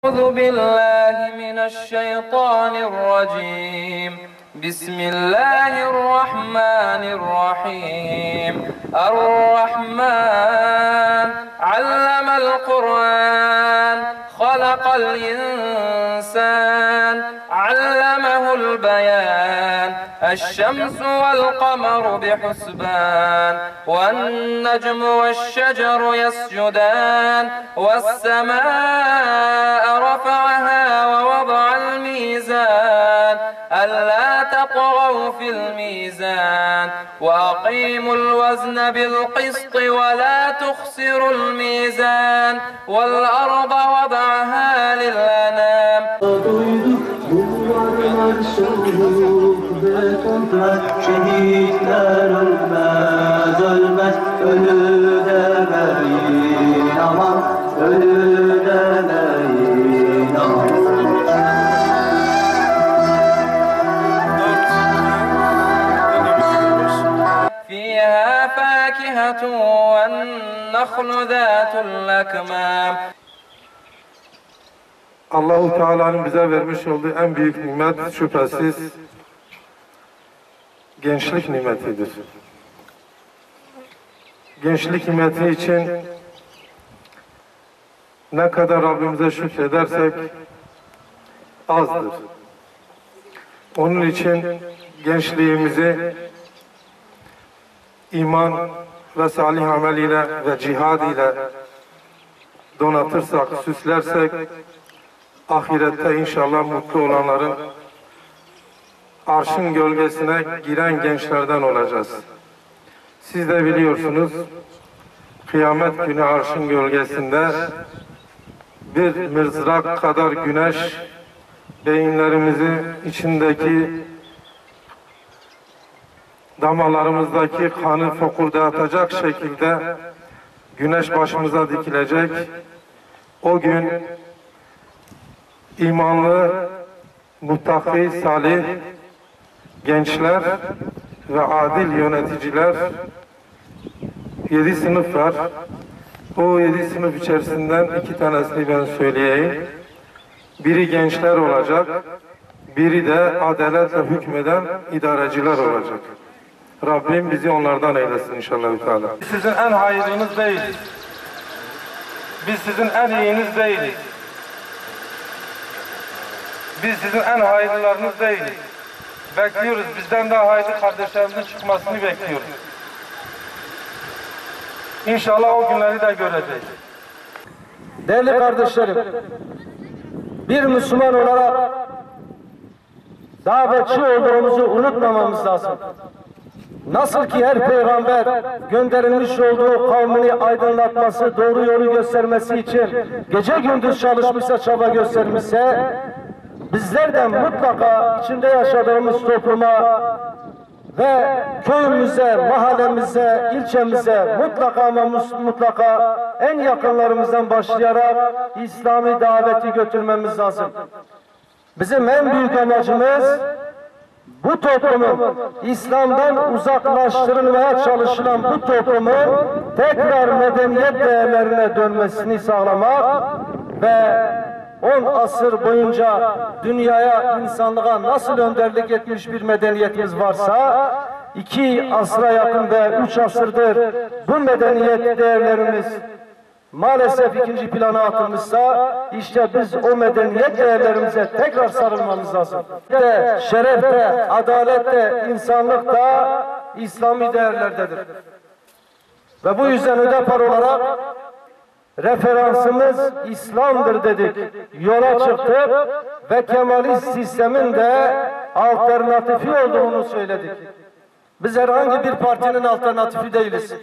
أعوذ بالله من الشيطان الرجيم. بسم الله الرحمن الرحيم. الرحمن علم القرآن خلق الإنسان علمه البيان. الشمس والقمر بحسبان والنجم والشجر يسجدان والسماء رفعها ووضع الميزان ألا تطغوا في الميزان وأقيموا الوزن بالقسط ولا تخسروا الميزان والأرض وضعها للأنام. Şehitler ölmez, ölmez, ölü demeyin aman, ölü demeyin aman. فيها فاكهة والنخل ذات الأكمام. Allah-u Teala'nın bize vermiş olduğu en büyük nimet şüphesiz gençlik nimetidir. Gençlik nimeti için ne kadar Rabbimize şükredersek azdır. Onun için gençliğimizi iman ve salih amel ile ve cihad ile donatırsak, süslersek ahirette inşallah mutlu olanların arşın gölgesine giren gençlerden olacağız. Siz de biliyorsunuz, kıyamet günü arşın gölgesinde bir mızrak kadar güneş beyinlerimizin içindeki damarlarımızdaki kanı fokurdatacak şekilde güneş başımıza dikilecek. O gün imanlı, muttaki, salih gençler ve adil yöneticiler 7 sınıf var. O 7 sınıf içerisinden 2 tanesini ben söyleyeyim. Biri gençler olacak, biri de adaletle hükmeden idareciler olacak. Rabbim bizi onlardan eylesin inşallah. Biz sizin en hayırlınız değiliz. Biz sizin en iyiniz değiliz. Biz sizin en hayırlılarınız değiliz. Bekliyoruz. Bizden daha hayırlı kardeşlerimizin çıkmasını bekliyoruz. İnşallah o günleri de göreceğiz. Değerli kardeşlerim, bir Müslüman olarak davetçi olduğumuzu unutmamamız lazım. Nasıl ki her peygamber gönderilmiş olduğu kavmini aydınlatması, doğru yolu göstermesi için gece gündüz çalışmışsa, çaba göstermişse, bizler de mutlaka içinde yaşadığımız topluma ve köyümüze, mahallemize, ilçemize mutlaka ama mutlaka en yakınlarımızdan başlayarak İslami daveti götürmemiz lazım. Bizim en büyük amacımız bu toplumun İslam'dan uzaklaştırılmaya çalışılan bu toplumun tekrar medeniyet değerlerine dönmesini sağlamak ve 10 asır boyunca dünyaya, insanlığa nasıl önderlik etmiş bir medeniyetimiz varsa 2 asra yakın ve 3 asırdır bu medeniyet değerlerimiz maalesef ikinci plana atılmışsa işte biz o medeniyet değerlerimize tekrar sarılmamız lazım. Şerefte, adalette, insanlıkta İslami değerlerdedir. Ve bu yüzden Hüdapar olarak referansımız İslam'dır dedik. Yola çıktık ve Kemalist sistemin de alternatifi olduğunu söyledik. Biz herhangi bir partinin alternatifi değiliz.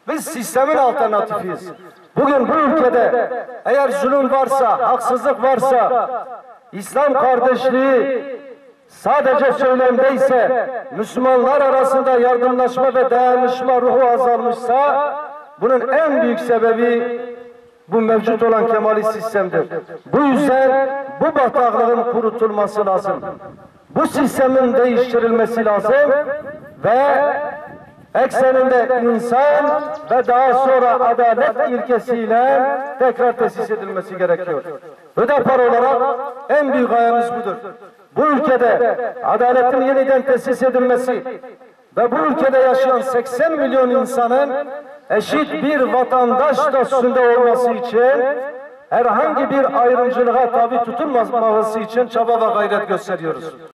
Biz sistemin alternatifiyiz. Bugün bu ülkede eğer zulüm varsa, haksızlık varsa, İslam kardeşliği sadece söylemdeyse, Müslümanlar arasında yardımlaşma ve dayanışma ruhu azalmışsa, bunun en büyük sebebi bu mevcut olan Kemalist sistemdir. Bu yüzden bu bataklığın kurutulması lazım. Bu sistemin değiştirilmesi lazım ve ekseninde insan ve daha sonra adalet ilkesiyle tekrar tesis edilmesi gerekiyor. Hüdapar olarak en büyük gayemiz budur. Bu ülkede adaletin yeniden tesis edilmesi ve bu ülkede yaşayan 80 milyon insanın eşit bir vatandaş statüsünde olması için herhangi bir ayrımcılığa tabi tutulmaması için çaba ve gayret gösteriyoruz.